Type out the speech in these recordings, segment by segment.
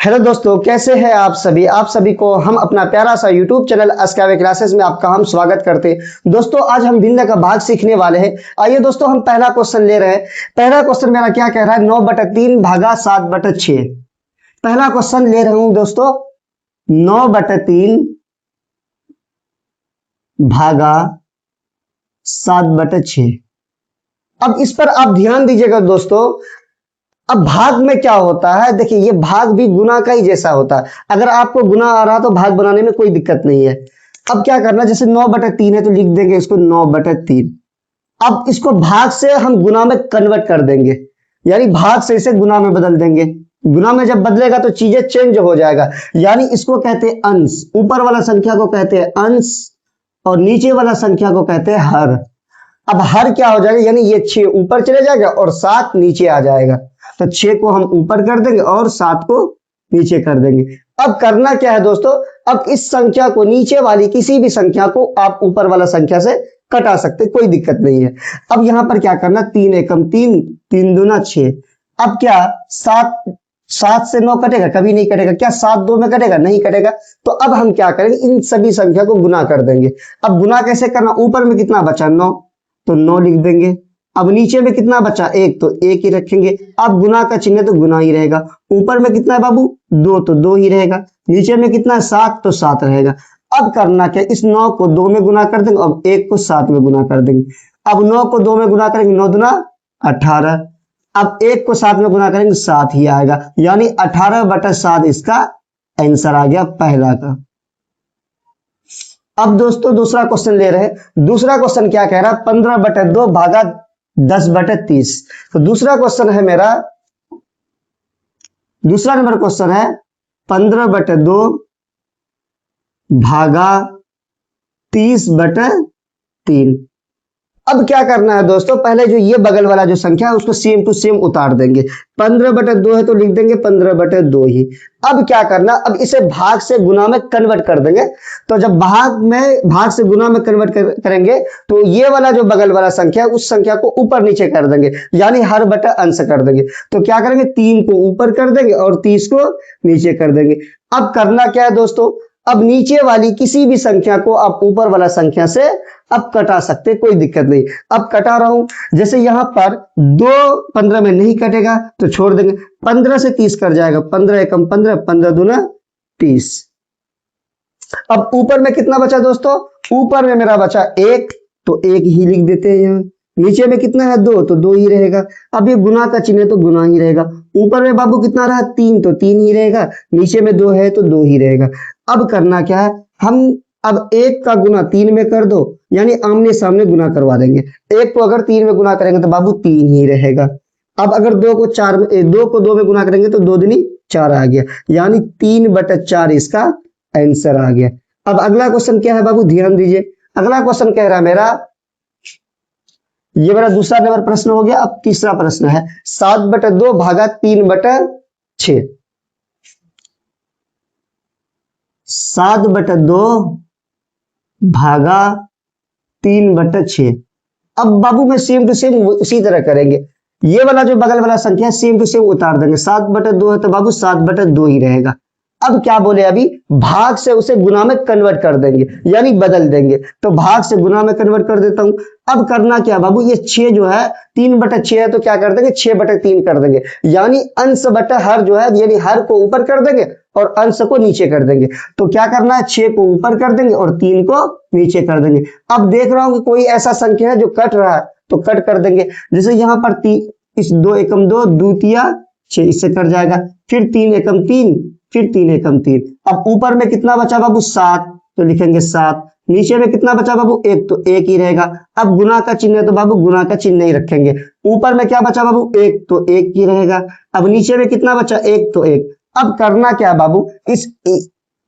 Hello दोस्तों, कैसे हैं आप सभी। आप सभी को हम अपना प्यारा सा यूट्यूब चैनल अस्कावे क्लासेस में आपका हम स्वागत करते हैं। दोस्तों आज हम भिन्न का भाग सीखने वाले हैं। आइए दोस्तों हम पहला क्वेश्चन ले रहे हैं। पहला क्वेश्चन मेरा क्या कह रहा है, 9/3 भागा 7/6। पहला क्वेश्चन ले रहा हूं दोस्तों, 9/3 भागा 7/6। अब इस पर आप ध्यान दीजिएगा दोस्तों। अब भाग में क्या होता है, देखिए ये भाग भी गुना का ही जैसा होता है। अगर आपको गुना आ रहा तो भाग बनाने में कोई दिक्कत नहीं है। अब क्या करना, जैसे 9/3 है तो लिख देंगे इसको 9/3। अब इसको भाग से हम गुना में कन्वर्ट कर देंगे, यानी भाग से इसे गुना में बदल देंगे। गुना में जब बदलेगा तो चीजें चेंज हो जाएगा, यानी इसको कहते हैं अंश। ऊपर वाला संख्या को कहते हैं अंश और नीचे वाला संख्या को कहते हैं हर। अब हर क्या हो जाएगा, यानी ये 6 ऊपर चले जाएगा और 7 नीचे आ जाएगा। तो 6 को हम ऊपर कर देंगे और 7 को नीचे कर देंगे। अब करना क्या है दोस्तों, अब इस संख्या को, नीचे वाली किसी भी संख्या को आप ऊपर वाला संख्या से कटा सकते, कोई दिक्कत नहीं है। अब यहां पर क्या करना, 3 एकम 3, 3 दूना 6। अब क्या 7 से 9 कटेगा, कभी नहीं कटेगा। क्या 7 2 में कटेगा, नहीं कटेगा। तो अब हम क्या करेंगे, इन सभी संख्या को गुना कर देंगे। अब गुना कैसे करना, ऊपर में कितना बचा 9 तो 9 लिख देंगे। अब नीचे में कितना बचा 1 तो 1 ही रखेंगे। अब गुना का चिन्ह तो गुना ही रहेगा। ऊपर में कितना है बाबू 2 तो 2 ही रहेगा। नीचे में कितना है 7 तो 7 रहेगा। अब करना क्या, इस 9 को 2 में गुना कर देंगे, अब 1 को 7 में गुना कर देंगे। अब 9 को 2 में गुना करेंगे, 9 दूना 18। अब 1 को 7 में गुना करेंगे, 7 ही आएगा, यानी 18/7 इसका आंसर आ गया पहला का। अब दोस्तों दूसरा क्वेश्चन ले रहे हैं। दूसरा क्वेश्चन क्या कह रहा है, 15/2 भागा 10/30। तो दूसरा क्वेश्चन है मेरा, दूसरा नंबर क्वेश्चन है 15/2 भागा 30/3। अब क्या करना है दोस्तों, पहले जो ये बगल वाला जो संख्या है उसको सेम टू सेम उतार देंगे। 15/2 है तो लिख देंगे 15/2 ही। अब क्या करना, अब इसे भाग से गुना में कन्वर्ट कर देंगे। तो जब भाग से गुना में कन्वर्ट करेंगे तो ये वाला जो बगल वाला संख्या है उस संख्या को ऊपर नीचे कर देंगे, यानी हर बटा अंश कर देंगे। तो क्या करेंगे, 3 को ऊपर कर देंगे और 30 को नीचे कर देंगे। अब करना क्या है दोस्तों, अब नीचे वाली किसी भी संख्या को आप ऊपर वाला संख्या से अब कटा सकते, कोई दिक्कत नहीं। अब कटा रहा हूं, जैसे यहां पर 2 15 में नहीं कटेगा तो छोड़ देंगे। 15 से 30 कर जाएगा, 15 एकम 15, 15 दूना 30। अब ऊपर में कितना बचा दोस्तों, ऊपर में मेरा बचा 1 तो 1 ही लिख देते हैं यहाँ। नीचे में कितना है 2 तो 2 ही रहेगा। अब ये गुना का चिन्ह तो गुना ही रहेगा। ऊपर में बाबू कितना रहा 3 तो 3 ही रहेगा। नीचे में 2 है तो 2 ही रहेगा। अब करना क्या है, हम अब 1 का गुना 3 में कर दो, यानी आमने सामने गुना करवा देंगे। 1 को अगर 3 में गुना करेंगे तो बाबू 3 ही रहेगा। अब अगर 2 को 2 में गुना करेंगे तो 2 दूनी 4 आ गया, यानी 3/4 इसका आंसर आ गया। अब अगला क्वेश्चन क्या है बाबू, ध्यान दीजिए। अगला क्वेश्चन कह रहा है मेरा, ये मेरा दूसरा नंबर प्रश्न हो गया। अब तीसरा प्रश्न है 7/2 भागा 3/6। 7/2 भागा 3/6। अब बाबू में सेम टू सेम उसी तरह करेंगे। ये वाला जो बगल वाला संख्या है सेम टू सेम उतार देंगे। 7/2 है तो बाबू 7/2 ही रहेगा। अब क्या बोले, अभी भाग से उसे गुना में कन्वर्ट कर देंगे, यानी बदल देंगे। तो भाग से गुना में कन्वर्ट कर देता हूं। अब करना क्या बाबू, ये 6 जो है 3/6 है तो क्या कर देंगे 6/3 कर देंगे, यानी अंश बटा हर जो है, यानी हर को ऊपर कर देंगे और अंश को नीचे कर देंगे। तो क्या करना है, 6 को ऊपर कर देंगे और 3 को नीचे कर देंगे। अब देख रहा हूं कि कोई ऐसा संख्या है जो कट रहा है तो कट कर देंगे। जैसे यहां पर इस 2 एकम 2 दूतिया 6, इससे कट जाएगा। फिर 3 एकम 3, फिर 3 एकम 3। अब ऊपर में कितना बचा बाबू 7 तो लिखेंगे 7। नीचे में कितना बचा बाबू 1 तो 1 ही रहेगा। अब गुना का चिन्ह है तो बाबू गुना का चिन्ह नहीं रखेंगे। ऊपर में क्या बचा बाबू 1 तो 1 ही रहेगा। अब नीचे में कितना बचा 1 तो 1। अब करना क्या बाबू, इस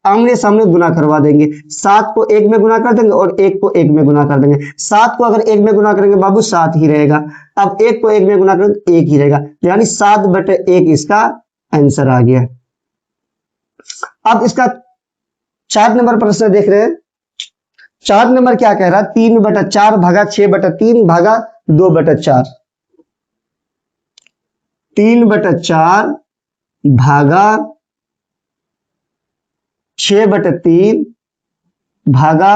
आमने सामने गुना करवा देंगे। 7 को 1 में गुना कर देंगे और 1 को 1 में गुना कर देंगे। 7 को अगर 1 में गुना करेंगे बाबू 7 ही रहेगा। अब 1 को 1 में गुना करेंगे 1 ही रहेगा, यानी 7/1 इसका आंसर आ गया। अब इसका 4 नंबर प्रश्न देख रहे हैं। 4 नंबर क्या कह रहा है, 3/4 भागा 6/3 भागा 2/4। 3/4 भागा 6/3 भागा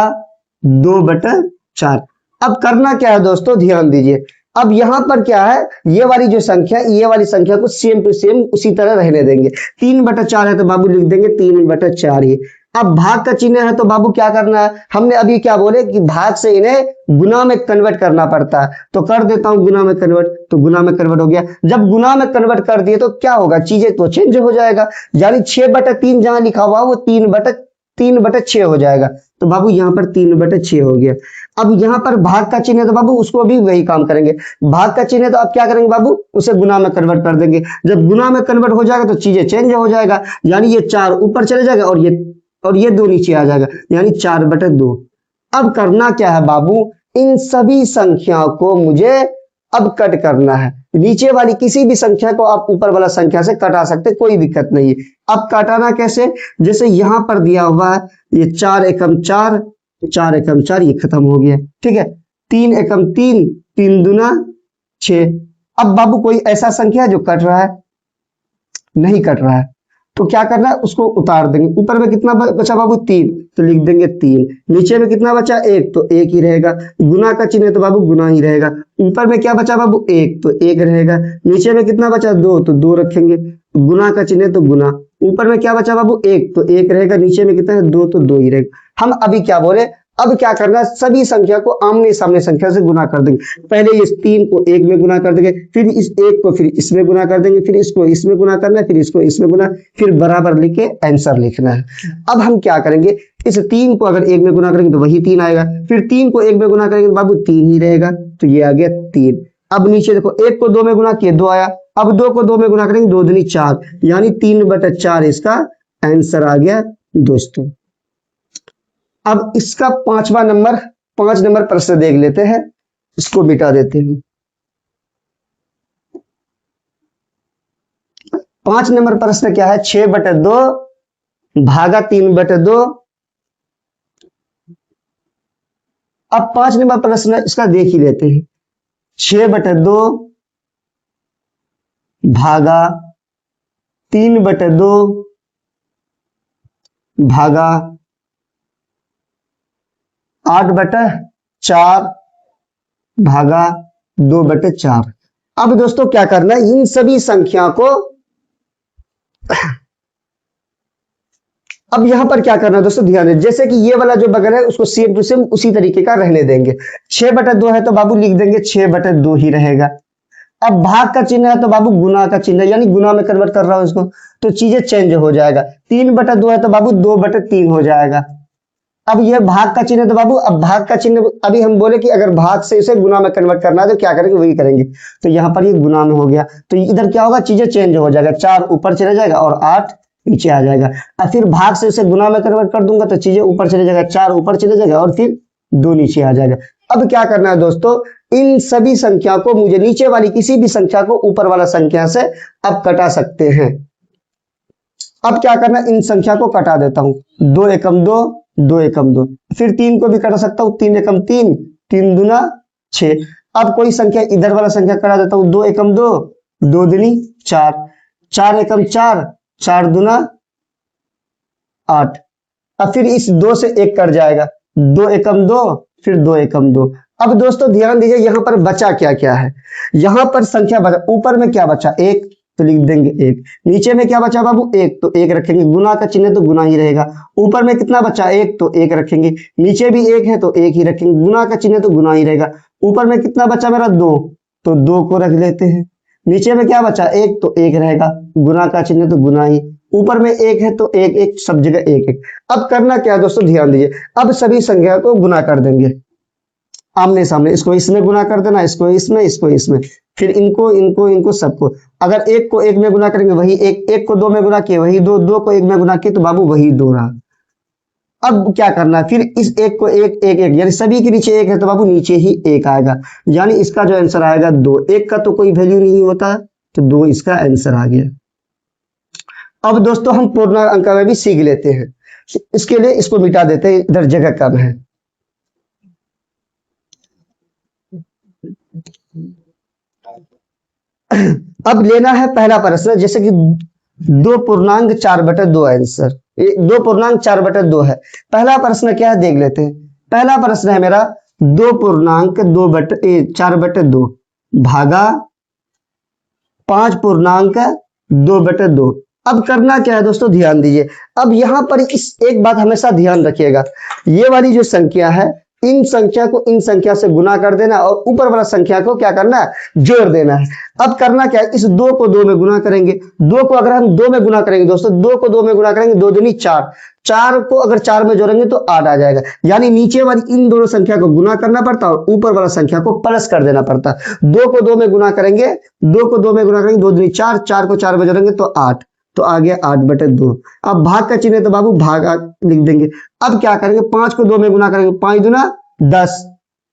2/4। अब करना क्या है दोस्तों, ध्यान दीजिए। अब यहां पर क्या है, ये वाली जो संख्या, ये वाली संख्या को सेम टू सेम उसी तरह रहने देंगे। 3/4 है तो बाबू लिख देंगे 3/4 ही। अब भाग का चिन्ह है तो बाबू क्या करना है, हमने अभी क्या बोले कि भाग से इन्हें गुना में कन्वर्ट करना पड़ता है, तो कर देता हूं गुना में कन्वर्ट। तो गुना में कन्वर्ट हो गया। जब गुना में कन्वर्ट कर दिए तो क्या होगा, चीजें तो चेंज हो जाएगा। यानी 6/3 जहां लिखा हुआ वो 3/6 हो जाएगा। तो बाबू यहाँ पर 3/6 हो गया। अब यहाँ पर भाग का चिन्ह है तो बाबू उसको भी वही काम करेंगे। भाग का चिन्ह है तो अब क्या करेंगे बाबू, उसे गुना में कन्वर्ट कर देंगे। जब गुना में कन्वर्ट हो जाएगा तो चीजें चेंज हो जाएगा। यानी ये 4 ऊपर चले जाएगा और ये 2 नीचे आ जाएगा, यानी 4/2। अब करना क्या है बाबू, इन सभी संख्याओं को मुझे अब कट करना है। नीचे वाली किसी भी संख्या को आप ऊपर वाला संख्या से कटा सकते, कोई दिक्कत नहीं है। अब कटाना कैसे, जैसे यहां पर दिया हुआ है ये 4 एकम 4, 4 एकम 4, ये खत्म हो गया, ठीक है। 3 एकम 3, 3 दूना 6। अब बाबू कोई ऐसा संख्या जो कट रहा है, नहीं कट रहा है, तो क्या करना है, उसको उतार देंगे। ऊपर में कितना बचा बाबू 3, तो लिख देंगे 3। नीचे में कितना बचा 1, तो 1 ही रहेगा। गुना का चिन्ह तो बाबू गुना ही रहेगा। ऊपर में क्या बचा बाबू 1, तो 1 रहेगा। नीचे में कितना बचा 2, तो 2 रखेंगे। गुना का चिन्ह तो गुना। ऊपर में क्या बचा बाबू 1, तो 1 रहेगा। नीचे में कितना है 2, तो 2 ही रहेगा। हम अभी क्या बोले, अब क्या करना है, सभी संख्या को आमने सामने संख्या से गुना कर देंगे। पहले इस 3 को 1 में गुना कर देंगे, फिर इस 1 को फिर इसमें गुना कर देंगे, फिर इसको इसमें गुना करना है, फिर इसको इसमें गुना, फिर बराबर लिख के आंसर लिखना है। अब हम क्या करेंगे, इस 3 को अगर 1 में गुना करेंगे तो वही 3 आएगा। फिर 3 को 1 में गुना करेंगे तो बाबू 3 ही रहेगा, तो ये आ गया 3। अब नीचे देखो, 1 को 2 में गुना किए 2 आया। अब 2 को 2 में गुना करेंगे 2 दूनी 4, यानी 3/4 इसका आंसर आ गया दोस्तों। अब इसका 5 नंबर प्रश्न देख लेते हैं, इसको मिटा देते हैं। 5 नंबर प्रश्न क्या है, 6/2 भागा 3/2। अब 5 नंबर प्रश्न इसका देख ही लेते हैं। 6/2 भागा 3/2 भागा 8/4 भागा 2/4। अब दोस्तों क्या करना है, इन सभी संख्या को अब यहां पर क्या करना है दोस्तों, ध्यान दें। जैसे कि ये वाला जो बगल है उसको सेम टू सेम उसी तरीके का रहने देंगे। 6/2 है तो बाबू लिख देंगे 6/2 ही रहेगा। अब भाग का चिन्ह है तो बाबू गुना का चिन्ह, यानी गुना में कन्वर्ट कर रहा हूं इसको, तो चीजें चेंज हो जाएगा। 3/2 है तो बाबू 2/3 हो जाएगा। अब ये भाग का चिन्ह है तो बाबू, अब भाग का चिन्ह अभी हम बोले कि अगर भाग से इसे गुना में कन्वर्ट करना है तो क्या करेंगे, वही करेंगे। तो यहाँ पर ये गुना में हो गया, तो इधर क्या होगा, चीजें चेंज हो जाएगा। 4 ऊपर चले जाएगा और 8 नीचे आ जाएगा। और फिर भाग से इसे गुना में कन्वर्ट कर दूंगा तो चीजें ऊपर चले जाएगा, 4 ऊपर चले जाएगा और फिर 2 नीचे आ जाएगा। अब क्या करना है दोस्तों, इन सभी संख्या को मुझे नीचे वाली किसी भी संख्या को ऊपर वाला संख्या से अब कटा सकते हैं। अब क्या करना है, इन संख्या को कटा देता हूं। 2 एकम 2, 2 एकम 2, फिर 3 को भी कटा सकता हूं। 3 एकम 3, 3 दूना 6। अब कोई संख्या इधर वाला संख्या कटा देता हूं। 2 एकम 2, 2 दूनी 4, 4 एकम 4, 4 दूना 8। अब फिर इस 2 से 1 कट जाएगा। 2 एकम 2, फिर 2 एकम 2। अब दोस्तों ध्यान दीजिए, यहां पर बचा क्या क्या है, यहां पर संख्या बचा। ऊपर में क्या बचा 1, तो लिख देंगे 1। नीचे में क्या बचा बाबू 1, तो 1 रखेंगे। गुना का चिन्ह तो गुना ही रहेगा। ऊपर में कितना बचा 1, तो 1 रखेंगे। नीचे भी 1 है तो 1 ही रखेंगे। गुना का चिन्ह तो गुना ही रहेगा। ऊपर में कितना बचा मेरा 2, तो 2 को रख लेते हैं। नीचे में क्या बचा 1, तो 1 रहेगा। गुना का चिन्ह तो गुना ही। ऊपर में 1 है तो 1 1, सब जगह 1 1। अब करना क्या है दोस्तों, ध्यान दीजिए। अब सभी संख्या को गुना कर देंगे आमने सामने। इसको इसमें गुना कर देना, इसको इसमें, इसको इसमें, फिर इनको इनको इनको सबको। अगर 1 को 1 में गुना करेंगे वही 1, 1 को 2 में गुना किए वही 2, 2 को 1 में गुना किए तो बाबू वही 2 रहा। अब क्या करना है, फिर इस 1 को 1 1 1, यानी सभी के नीचे 1 है तो बाबू नीचे ही 1 आएगा। यानी इसका जो आंसर आएगा 2। 1 का तो कोई वैल्यू नहीं होता, तो 2 इसका आंसर आ गया। अब दोस्तों हम पूर्णांक अंक में भी सीख लेते हैं। इसके लिए इसको मिटा देते हैं, इधर जगह कम है। अब लेना है पहला प्रश्न, जैसे कि 2 पूर्णांक 4/2 आंसर। ये 2.4/2 है। पहला प्रश्न क्या है देख लेते हैं। पहला प्रश्न है मेरा 2.4/2 भागा 5.2/2। अब करना क्या है दोस्तों, ध्यान दीजिए। अब यहां पर इस एक बात हमेशा ध्यान रखिएगा, ये वाली जो संख्या है, इन संख्या को इन संख्या से गुना कर देना और ऊपर वाला संख्या को क्या करना है, जोड़ देना है। अब करना क्या है, इस 2 को 2 में गुना करेंगे। 2 को अगर हम 2 में गुना करेंगे दोस्तों, 2 को 2 में गुना करेंगे, 2 दूनी 4, 4 को अगर 4 में जोड़ेंगे तो 8 आ जाएगा। यानी नीचे वाली इन दोनों संख्या को गुना करना पड़ता है और ऊपर वाला संख्या को प्लस कर देना पड़ता है। 2 को 2 में गुना करेंगे, 2 को 2 में गुना करेंगे, 2 दूनी 4, 4 को 4 में जोड़ेंगे तो 8, तो आ गया 8/2। अब भाग का चिन्ह है तो बाबू भाग लिख देंगे। अब क्या करेंगे, 5 को 2 में गुना करेंगे, 5 दूना 10,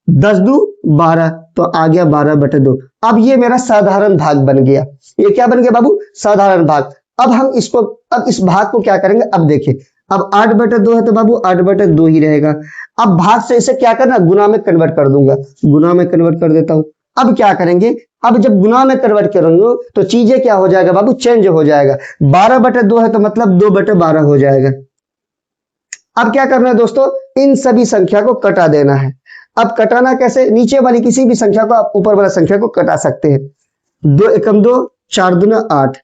10 दू 12, तो आ गया 12/2। अब ये मेरा साधारण भाग बन गया। ये क्या बन गया बाबू, साधारण भाग। अब हम इसको, अब इस भाग को क्या करेंगे, अब देखिए, अब 8/2 है तो बाबू 8/2 ही रहेगा। अब भाग से इसे क्या करना, गुना में कन्वर्ट कर दूंगा, गुना में कन्वर्ट कर देता हूं। अब क्या करेंगे, अब जब गुना में कन्वर्ट करेंगे तो चीजें क्या हो जाएगा बाबू, चेंज हो जाएगा। 12/2 है तो मतलब 2/12 हो जाएगा। अब क्या करना है दोस्तों, इन सभी संख्या को कटा देना है। अब कटाना कैसे, नीचे वाली किसी भी संख्या को आप ऊपर वाला संख्या को कटा सकते हैं। 2 एकम 2, 4 दूना 8,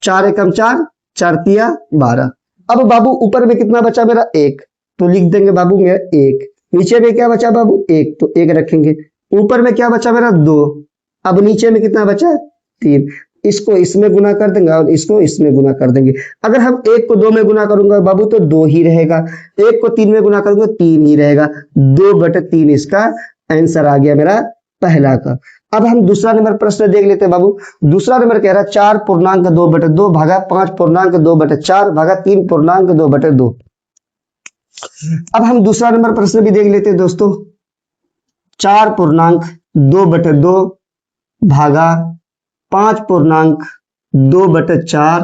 4 एकम 4, 4 तिया 12। अब बाबू ऊपर में कितना बचा मेरा, 1, तो लिख देंगे बाबू मेरा 1। नीचे में क्या बचा बाबू, 1, तो 1 रखेंगे। ऊपर में क्या बचा मेरा, 2। अब नीचे में कितना बचा, 3। इसको इसमें गुना कर देंगे और इसको इसमें गुना कर देंगे। अगर हम 1 को 2 में गुना करूंगा बाबू तो 2 ही रहेगा, 1 को 3 में गुना करूंगा 3 ही रहेगा। 2/3 इसका आंसर आ गया मेरा पहला का। अब हम दूसरा नंबर प्रश्न देख लेते हैं बाबू। दूसरा नंबर कह रहा है 4.2/2 भागा 5.2/4 भागा 3.2/2। अब हम दूसरा नंबर प्रश्न भी देख लेते हैं दोस्तों। 4.2/2 भागा 5.2/4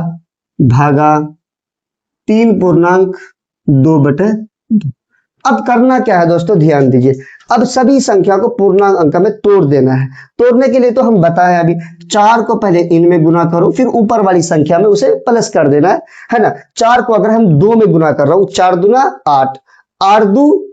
भागा 3.2/2। अब करना क्या है दोस्तों, ध्यान दीजिए। अब सभी संख्या को पूर्णांक अंक में तोड़ देना है। तोड़ने के लिए तो हम बताएं अभी, 4 को पहले इनमें गुना करो, फिर ऊपर वाली संख्या में उसे प्लस कर देना है ना। 4 को अगर हम 2 में गुना कर रहा हूं, 4 दूना 8, 8 दू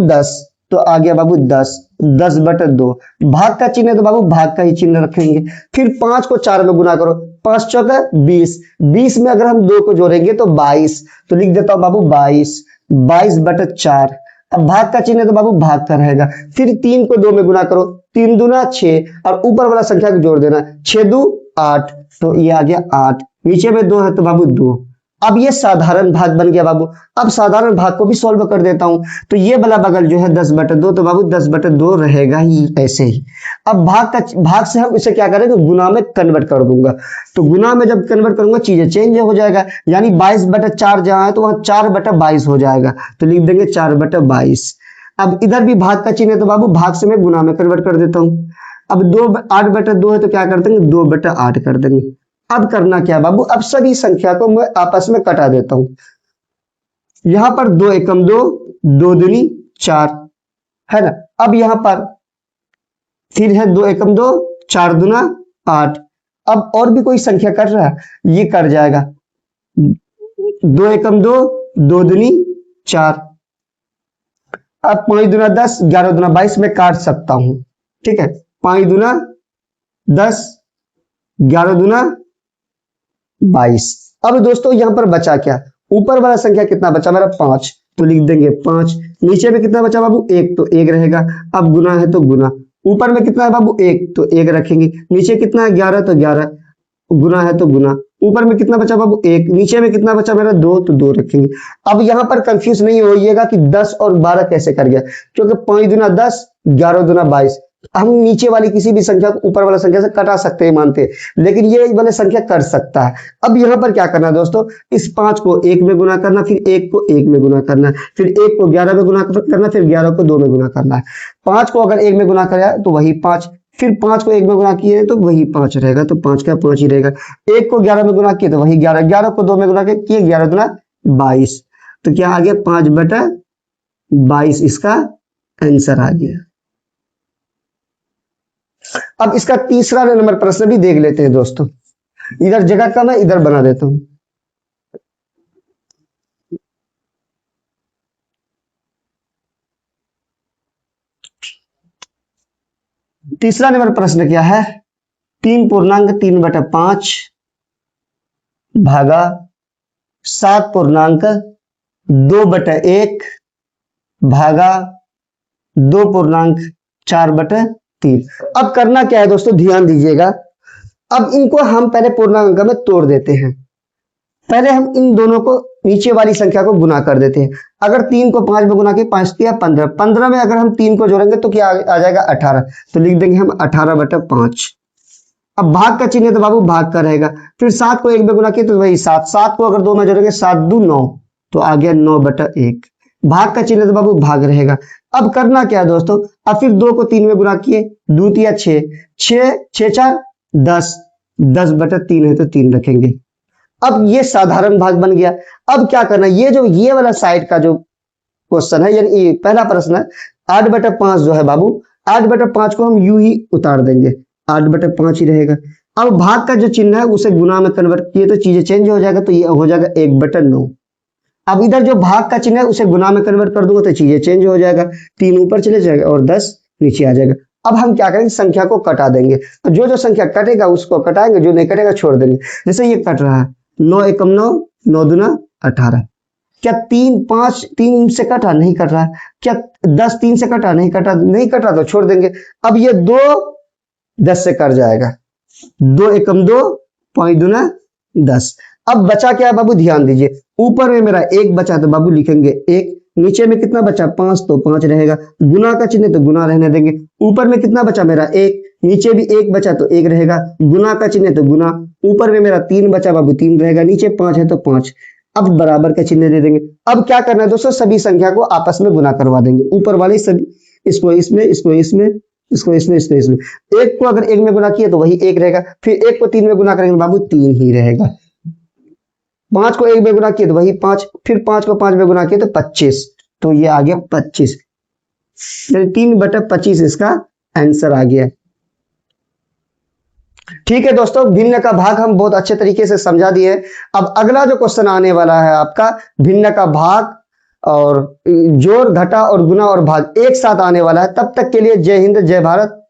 10, तो आ गया बाबू 10, 10/2। भाग का चिन्ह है तो बाबू भाग का ही चिन्ह रखेंगे। फिर 5 को 4 में गुना करो, 5 चौका 20, 20 में अगर हम 2 को जोड़ेंगे तो 22, तो लिख देता हूं बाबू 22, 22/4। अब भाग का चिन्ह है तो बाबू भाग का रहेगा। फिर 3 को 2 में गुना करो, 3 दूना 6 और ऊपर वाला संख्या को जोड़ देना, 6 दू 8, तो ये आ गया 8। नीचे में 2 है तो बाबू 2। अब ये साधारण भाग बन गया बाबू। अब साधारण भाग को भी सॉल्व कर देता हूं, तो ये वाला बगल जो है 10/2, तो बाबू 10/2 रहेगा ही ऐसे ही। अब भाग से हम इसे क्या करेंगे, गुना में कन्वर्ट कर दूंगा। तो गुना में जब कन्वर्ट करूंगा चीजें चेंज हो जाएगा, यानी 22/4 जहां है तो वहां 4/22 हो जाएगा, तो लिख देंगे 4/22। अब इधर भी भाग का चिन्ह है तो बाबू भाग से मैं गुना में कन्वर्ट कर देता हूं। अब 8/2 है तो क्या कर देंगे, 2/8 कर देंगे। अब करना क्या बाबू, अब सभी संख्या को मैं आपस में कटा देता हूं। यहां पर 2 एकम 2, 2 दूनी 4 है ना। अब यहां पर फिर है 2 एकम 2, 4 दूना 8। अब और भी कोई संख्या कर रहा है, ये कर जाएगा। 2 एकम 2, 2 दूनी 4। अब 5 दूना 10, 11 दूना 22 में काट सकता हूं, ठीक है। 5 दूना 10, 11 दूना 22। अब दोस्तों यहां पर बचा क्या, ऊपर वाला संख्या कितना बचा मेरा 5, तो लिख देंगे 5। नीचे में कितना बचा बाबू 1, तो 1 रहेगा। अब गुना है तो गुना, ऊपर में कितना है बाबू 1, तो 1 रखेंगे। नीचे कितना है 11, तो 11, गुना है तो गुना। ऊपर में कितना बचा बाबू 1, नीचे में कितना बचा मेरा 2, तो 2 रखेंगे। अब यहां पर कंफ्यूज नहीं होइएगा कि 10 और 12 कैसे कर गया, क्योंकि 5 दूना 10, 11 दूना 22। हम नीचे वाली किसी भी संख्या को ऊपर वाला संख्या से कटा सकते हैं मानते हैं, लेकिन ये वाले संख्या कर सकता है। अब यहाँ पर क्या करना है दोस्तों, इस 5 को 1 में गुना करना, फिर 1 को 1 में गुना करना, फिर 1 को 11 में गुना करना, फिर 11 को 2 में गुना करना है। 5 को अगर 1 में गुना कराया तो वही 5, फिर 5 को 1 में गुना किए तो वही 5 रहेगा, तो 5 का 5 ही रहेगा। 1 को 11 में गुना किए तो वही 11, 11 को 2 में गुना किए 11 दूना 22, तो क्या आ गया 5/22 इसका आंसर आ गया। अब इसका तीसरा नंबर प्रश्न भी देख लेते हैं दोस्तों। इधर जगह कम है, इधर बना देता हूं। तीसरा नंबर प्रश्न क्या है, 3.3/5 भागा 7.2/1 भागा 2.4/3। अब करना क्या है दोस्तों, ध्यान दीजिएगा। अब इनको हम पहले पूर्णांक में तोड़ देते हैं। पहले हम इन दोनों को नीचे वाली संख्या को गुना कर देते हैं। अगर 3 को 5 में गुना के 5 दिया 15, 15 में अगर हम 3 को जोड़ेंगे तो क्या आ जाएगा 18, तो लिख देंगे हम 18/5। अब भाग का चिन्ह है तो बाबू भाग का रहेगा। फिर 7 को 1 में गुना किया तो वही 7, 7 को अगर 2 में जोड़ेंगे 7 2 9, तो आ गया 9/1। भाग का चिन्ह है तो बाबू भाग रहेगा। अब करना क्या है दोस्तों, अब फिर 2 को 3 में गुना किए, 2 तिया 6, 6 6 4 10, 10/3 है तो 3 रखेंगे। अब ये साधारण भाग बन गया। अब क्या करना, ये वाला साइड का जो क्वेश्चन है, यानी पहला प्रश्न है 8/5 जो है बाबू, 8/5 को हम यूं ही उतार देंगे, 8/5 ही रहेगा। अब भाग का जो चिन्ह है उसे गुना में कन्वर्ट किए तो चीजें चेंज हो जाएगा, तो ये हो जाएगा 1/9। अब इधर जो भाग का चिन्ह है उसे गुना में कन्वर्ट कर दूंगा तो चीजें चेंज हो जाएगा, 3 ऊपर चले जाएगा और 10 नीचे आ जाएगा। अब हम क्या करेंगे, संख्या को कटा देंगे। तो जो संख्या कटेगा उसको कटाएंगे, जो नहीं कटेगा छोड़ देंगे। जैसे ये कट रहा है 9 एकम 9, 9 दूना 18। क्या 3 5 3 से कटा, नहीं कट रहा। क्या 10 3 से कटा, नहीं कटा, नहीं कटा तो छोड़ देंगे। अब ये 2 10 से कट जाएगा, 2 एकम 2, 5 दूना 10। अब बचा क्या है बाबू, ध्यान दीजिए। ऊपर में मेरा 1 बचा तो बाबू लिखेंगे 1, नीचे में कितना बचा 5 तो 5 रहेगा, गुना का चिन्ह तो गुना रहने देंगे। ऊपर में कितना बचा मेरा 1, नीचे भी 1 बचा तो 1 रहेगा, गुना का चिन्ह तो गुना। ऊपर में मेरा 3 बचा बाबू 3 रहेगा, नीचे 5 है तो 5। अब बराबर का चिन्ह दे देंगे। अब क्या करना है दोस्तों, सभी संख्या को आपस में गुना करवा देंगे। ऊपर वाली सभी, इसको इसमें, इसको इसमें, इसको इसमें, इसको इसमें। 1 को अगर 1 में गुना किया तो वही 1 रहेगा। फिर 1 को 3 में गुना करेंगे बाबू 3 ही रहेगा। 5 को 1 में गुना किया तो वही 5, फिर 5 को 5 में गुना किया तो 25, तो ये आ गया 25। 3/25 इसका आंसर आ गया। ठीक है दोस्तों, भिन्न का भाग हम बहुत अच्छे तरीके से समझा दिए। अब अगला जो क्वेश्चन आने वाला है आपका, भिन्न का भाग और जोड़ घटा और गुना और भाग एक साथ आने वाला है। तब तक के लिए जय हिंद, जय भारत।